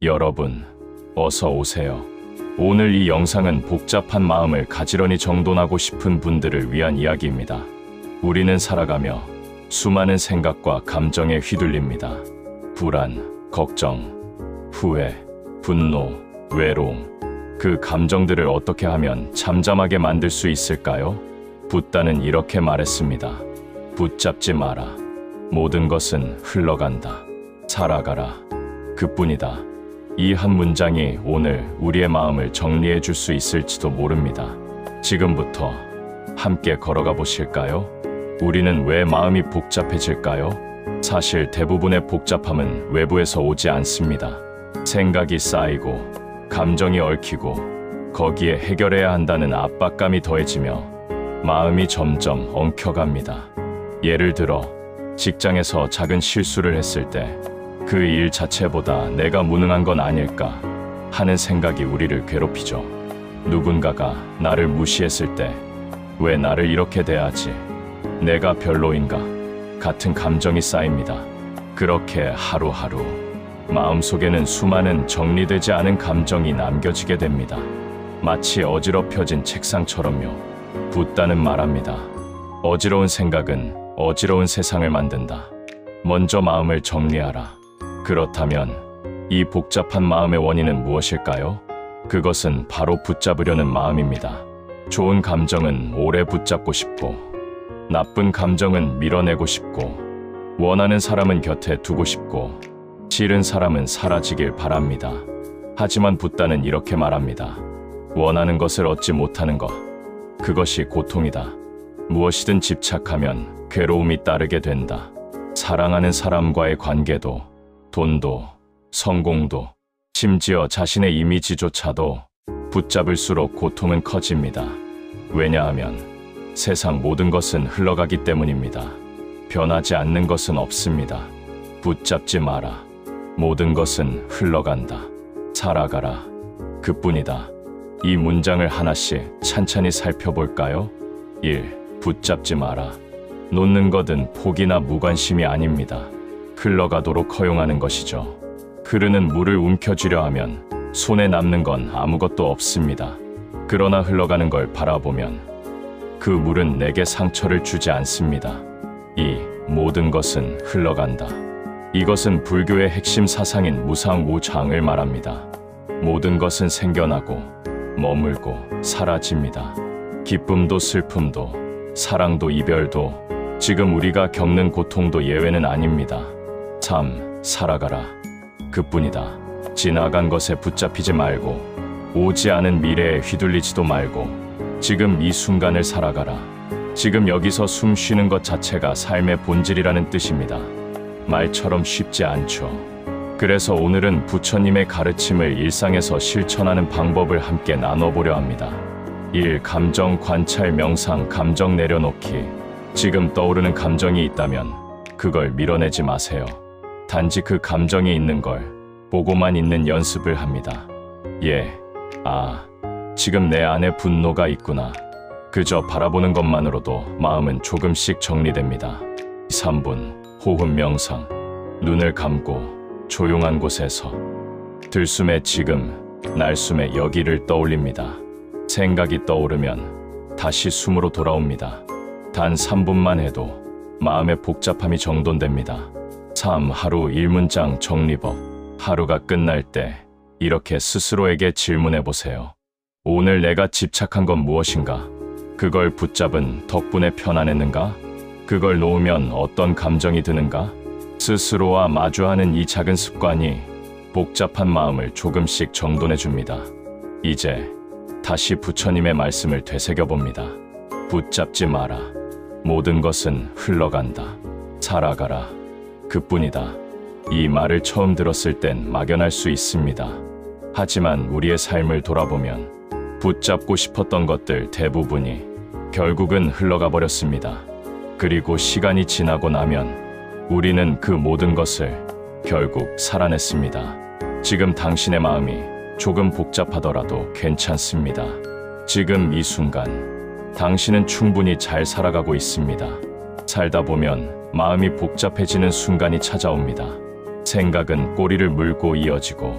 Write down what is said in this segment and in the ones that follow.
여러분, 어서 오세요. 오늘 이 영상은 복잡한 마음을 가지런히 정돈하고 싶은 분들을 위한 이야기입니다. 우리는 살아가며 수많은 생각과 감정에 휘둘립니다. 불안, 걱정, 후회, 분노, 외로움. 그 감정들을 어떻게 하면 잠잠하게 만들 수 있을까요? 붓다는 이렇게 말했습니다. 붙잡지 마라. 모든 것은 흘러간다. 살아가라. 그뿐이다. 이 한 문장이 오늘 우리의 마음을 정리해 줄 수 있을지도 모릅니다. 지금부터 함께 걸어가 보실까요? 우리는 왜 마음이 복잡해질까요? 사실 대부분의 복잡함은 외부에서 오지 않습니다. 생각이 쌓이고, 감정이 얽히고, 거기에 해결해야 한다는 압박감이 더해지며 마음이 점점 엉켜갑니다. 예를 들어, 직장에서 작은 실수를 했을 때 그 일 자체보다 내가 무능한 건 아닐까 하는 생각이 우리를 괴롭히죠. 누군가가 나를 무시했을 때 왜 나를 이렇게 대하지? 내가 별로인가? 같은 감정이 쌓입니다. 그렇게 하루하루 마음속에는 수많은 정리되지 않은 감정이 남겨지게 됩니다. 마치 어지럽혀진 책상처럼요. 붓다는 말합니다. 어지러운 생각은 어지러운 세상을 만든다. 먼저 마음을 정리하라. 그렇다면 이 복잡한 마음의 원인은 무엇일까요? 그것은 바로 붙잡으려는 마음입니다. 좋은 감정은 오래 붙잡고 싶고, 나쁜 감정은 밀어내고 싶고, 원하는 사람은 곁에 두고 싶고, 싫은 사람은 사라지길 바랍니다. 하지만 붓다는 이렇게 말합니다. 원하는 것을 얻지 못하는 것, 그것이 고통이다. 무엇이든 집착하면 괴로움이 따르게 된다. 사랑하는 사람과의 관계도, 돈도, 성공도, 심지어 자신의 이미지조차도 붙잡을수록 고통은 커집니다. 왜냐하면 세상 모든 것은 흘러가기 때문입니다. 변하지 않는 것은 없습니다. 붙잡지 마라. 모든 것은 흘러간다. 살아가라. 그뿐이다. 이 문장을 하나씩 찬찬히 살펴볼까요? 1. 붙잡지 마라. 놓는 것은 포기나 무관심이 아닙니다. 흘러가도록 허용하는 것이죠. 흐르는 물을 움켜쥐려 하면 손에 남는 건 아무것도 없습니다. 그러나 흘러가는 걸 바라보면 그 물은 내게 상처를 주지 않습니다. 2. 모든 것은 흘러간다. 이것은 불교의 핵심 사상인 무상우장을 말합니다. 모든 것은 생겨나고 머물고 사라집니다. 기쁨도 슬픔도 사랑도 이별도 지금 우리가 겪는 고통도 예외는 아닙니다. 3. 살아가라. 그뿐이다. 지나간 것에 붙잡히지 말고, 오지 않은 미래에 휘둘리지도 말고, 지금 이 순간을 살아가라. 지금 여기서 숨 쉬는 것 자체가 삶의 본질이라는 뜻입니다. 말처럼 쉽지 않죠. 그래서 오늘은 부처님의 가르침을 일상에서 실천하는 방법을 함께 나눠보려 합니다. 1. 감정 관찰 명상. 감정 내려놓기. 지금 떠오르는 감정이 있다면 그걸 밀어내지 마세요. 단지 그 감정이 있는 걸 보고만 있는 연습을 합니다. 지금 내 안에 분노가 있구나. 그저 바라보는 것만으로도 마음은 조금씩 정리됩니다. 3분 호흡 명상. 눈을 감고 조용한 곳에서 들숨에 지금, 날숨에 여기를 떠올립니다. 생각이 떠오르면 다시 숨으로 돌아옵니다. 단 3분만 해도 마음의 복잡함이 정돈됩니다. 3. 하루 1문장 정리법. 하루가 끝날 때 이렇게 스스로에게 질문해 보세요. 오늘 내가 집착한 건 무엇인가? 그걸 붙잡은 덕분에 편안했는가? 그걸 놓으면 어떤 감정이 드는가? 스스로와 마주하는 이 작은 습관이 복잡한 마음을 조금씩 정돈해 줍니다. 이제 다시 부처님의 말씀을 되새겨봅니다. 붙잡지 마라. 모든 것은 흘러간다. 살아가라. 그뿐이다. 이 말을 처음 들었을 땐 막연할 수 있습니다. 하지만 우리의 삶을 돌아보면 붙잡고 싶었던 것들 대부분이 결국은 흘러가 버렸습니다. 그리고 시간이 지나고 나면 우리는 그 모든 것을 결국 살아냈습니다. 지금 당신의 마음이 조금 복잡하더라도 괜찮습니다. 지금 이 순간 당신은 충분히 잘 살아가고 있습니다. 살다 보면 마음이 복잡해지는 순간이 찾아옵니다. 생각은 꼬리를 물고 이어지고,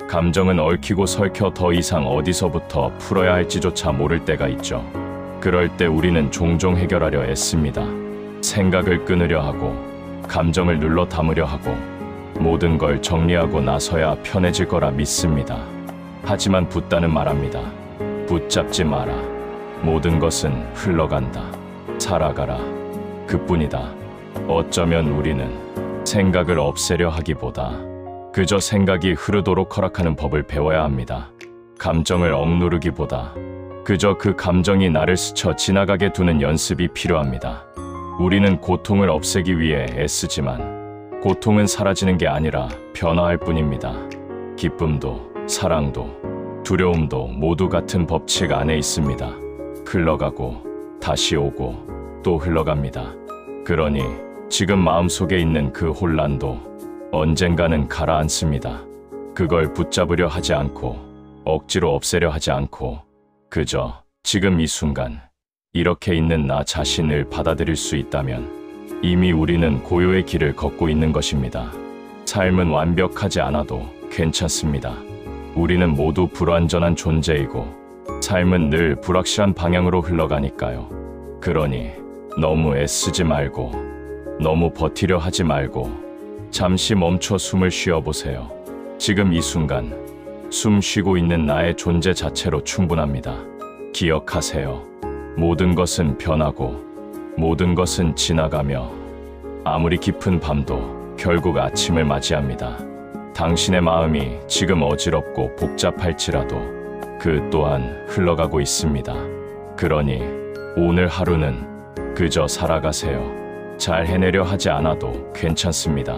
감정은 얽히고 설켜 더 이상 어디서부터 풀어야 할지조차 모를 때가 있죠. 그럴 때 우리는 종종 해결하려 애씁니다. 생각을 끊으려 하고, 감정을 눌러 담으려 하고, 모든 걸 정리하고 나서야 편해질 거라 믿습니다. 하지만 붓다는 말합니다. 붙잡지 마라. 모든 것은 흘러간다. 살아가라. 그뿐이다. 어쩌면 우리는 생각을 없애려 하기보다 그저 생각이 흐르도록 허락하는 법을 배워야 합니다. 감정을 억누르기보다 그저 그 감정이 나를 스쳐 지나가게 두는 연습이 필요합니다. 우리는 고통을 없애기 위해 애쓰지만 고통은 사라지는 게 아니라 변화할 뿐입니다. 기쁨도 사랑도 두려움도 모두 같은 법칙 안에 있습니다. 흘러가고 다시 오고 또 흘러갑니다. 그러니 지금 마음속에 있는 그 혼란도 언젠가는 가라앉습니다. 그걸 붙잡으려 하지 않고 억지로 없애려 하지 않고 그저 지금 이 순간 이렇게 있는 나 자신을 받아들일 수 있다면 이미 우리는 고요의 길을 걷고 있는 것입니다. 삶은 완벽하지 않아도 괜찮습니다. 우리는 모두 불완전한 존재이고 삶은 늘 불확실한 방향으로 흘러가니까요. 그러니 너무 애쓰지 말고 너무 버티려 하지 말고 잠시 멈춰 숨을 쉬어보세요. 지금 이 순간 숨 쉬고 있는 나의 존재 자체로 충분합니다. 기억하세요. 모든 것은 변하고 모든 것은 지나가며 아무리 깊은 밤도 결국 아침을 맞이합니다. 당신의 마음이 지금 어지럽고 복잡할지라도 그 또한 흘러가고 있습니다. 그러니 오늘 하루는 그저 살아가세요. 잘 해내려 하지 않아도 괜찮습니다.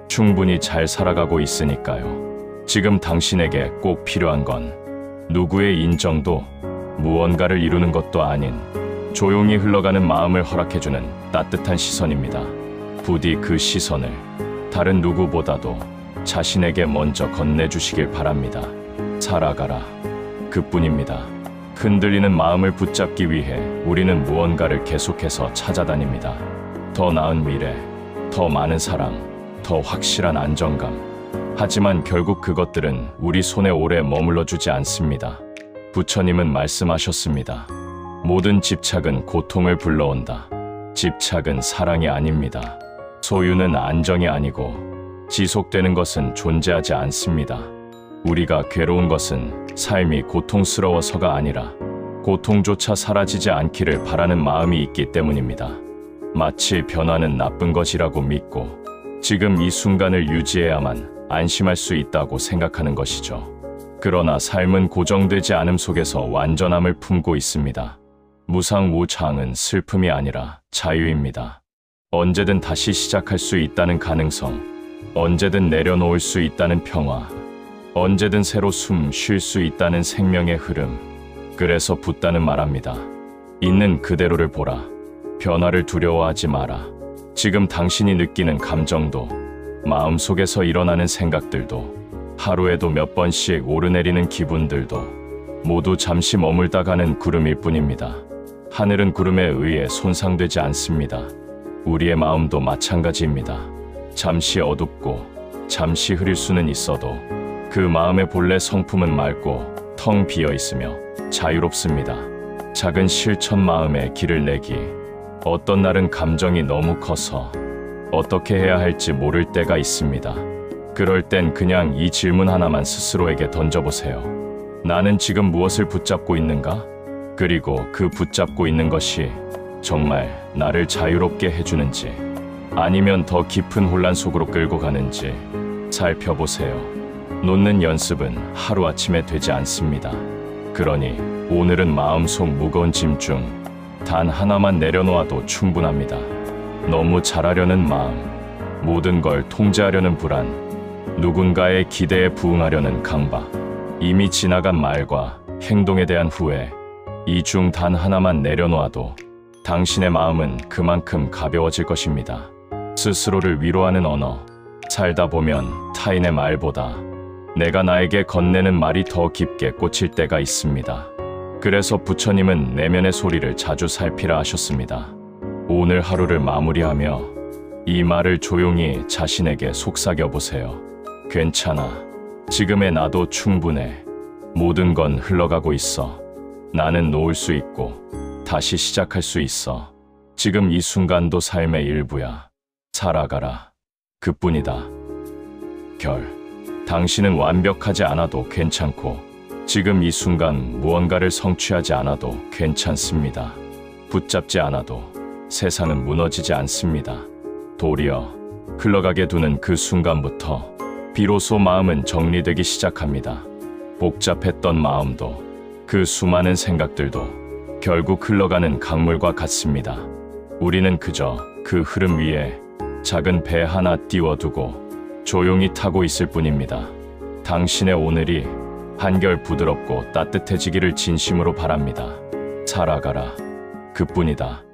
충분히 잘 살아가고 있으니까요. 지금 당신에게 꼭 필요한 건 누구의 인정도 무언가를 이루는 것도 아닌 조용히 흘러가는 마음을 허락해주는 따뜻한 시선입니다. 부디 그 시선을 다른 누구보다도 자신에게 먼저 건네주시길 바랍니다. 살아가라. 그뿐입니다. 흔들리는 마음을 붙잡기 위해 우리는 무언가를 계속해서 찾아다닙니다. 더 나은 미래, 더 많은 사랑, 더 확실한 안정감. 하지만 결국 그것들은 우리 손에 오래 머물러주지 않습니다. 부처님은 말씀하셨습니다. 모든 집착은 고통을 불러온다. 집착은 사랑이 아닙니다. 소유는 안정이 아니고 지속되는 것은 존재하지 않습니다. 우리가 괴로운 것은 삶이 고통스러워서가 아니라 고통조차 사라지지 않기를 바라는 마음이 있기 때문입니다. 마치 변화는 나쁜 것이라고 믿고 지금 이 순간을 유지해야만 안심할 수 있다고 생각하는 것이죠. 그러나 삶은 고정되지 않음 속에서 완전함을 품고 있습니다. 무상무창은 슬픔이 아니라 자유입니다. 언제든 다시 시작할 수 있다는 가능성, 언제든 내려놓을 수 있다는 평화, 언제든 새로 숨 쉴 수 있다는 생명의 흐름. 그래서 붓다는 말합니다. 있는 그대로를 보라. 변화를 두려워하지 마라. 지금 당신이 느끼는 감정도, 마음속에서 일어나는 생각들도, 하루에도 몇 번씩 오르내리는 기분들도 모두 잠시 머물다 가는 구름일 뿐입니다. 하늘은 구름에 의해 손상되지 않습니다. 우리의 마음도 마찬가지입니다. 잠시 어둡고 잠시 흐릴 수는 있어도 그 마음의 본래 성품은 맑고 텅 비어 있으며 자유롭습니다. 작은 실천 마음에 길을 내기. 어떤 날은 감정이 너무 커서 어떻게 해야 할지 모를 때가 있습니다. 그럴 땐 그냥 이 질문 하나만 스스로에게 던져보세요. 나는 지금 무엇을 붙잡고 있는가? 그리고 그 붙잡고 있는 것이 정말 나를 자유롭게 해주는지 아니면 더 깊은 혼란 속으로 끌고 가는지 살펴보세요. 놓는 연습은 하루아침에 되지 않습니다. 그러니 오늘은 마음속 무거운 짐 중 단 하나만 내려놓아도 충분합니다. 너무 잘하려는 마음, 모든 걸 통제하려는 불안, 누군가의 기대에 부응하려는 강박, 이미 지나간 말과 행동에 대한 후회, 이 중 단 하나만 내려놓아도 당신의 마음은 그만큼 가벼워질 것입니다. 스스로를 위로하는 언어, 살다 보면 타인의 말보다 내가 나에게 건네는 말이 더 깊게 꽂힐 때가 있습니다. 그래서 부처님은 내면의 소리를 자주 살피라 하셨습니다. 오늘 하루를 마무리하며 이 말을 조용히 자신에게 속삭여 보세요. 괜찮아. 지금의 나도 충분해. 모든 건 흘러가고 있어. 나는 놓을 수 있고 다시 시작할 수 있어. 지금 이 순간도 삶의 일부야. 살아가라. 그뿐이다. 결. 당신은 완벽하지 않아도 괜찮고 지금 이 순간 무언가를 성취하지 않아도 괜찮습니다. 붙잡지 않아도 세상은 무너지지 않습니다. 도리어 흘러가게 두는 그 순간부터 비로소 마음은 정리되기 시작합니다. 복잡했던 마음도 그 수많은 생각들도 결국 흘러가는 강물과 같습니다. 우리는 그저 그 흐름 위에 작은 배 하나 띄워두고 조용히 타고 있을 뿐입니다. 당신의 오늘이 한결 부드럽고 따뜻해지기를 진심으로 바랍니다. 살아가라. 그뿐이다.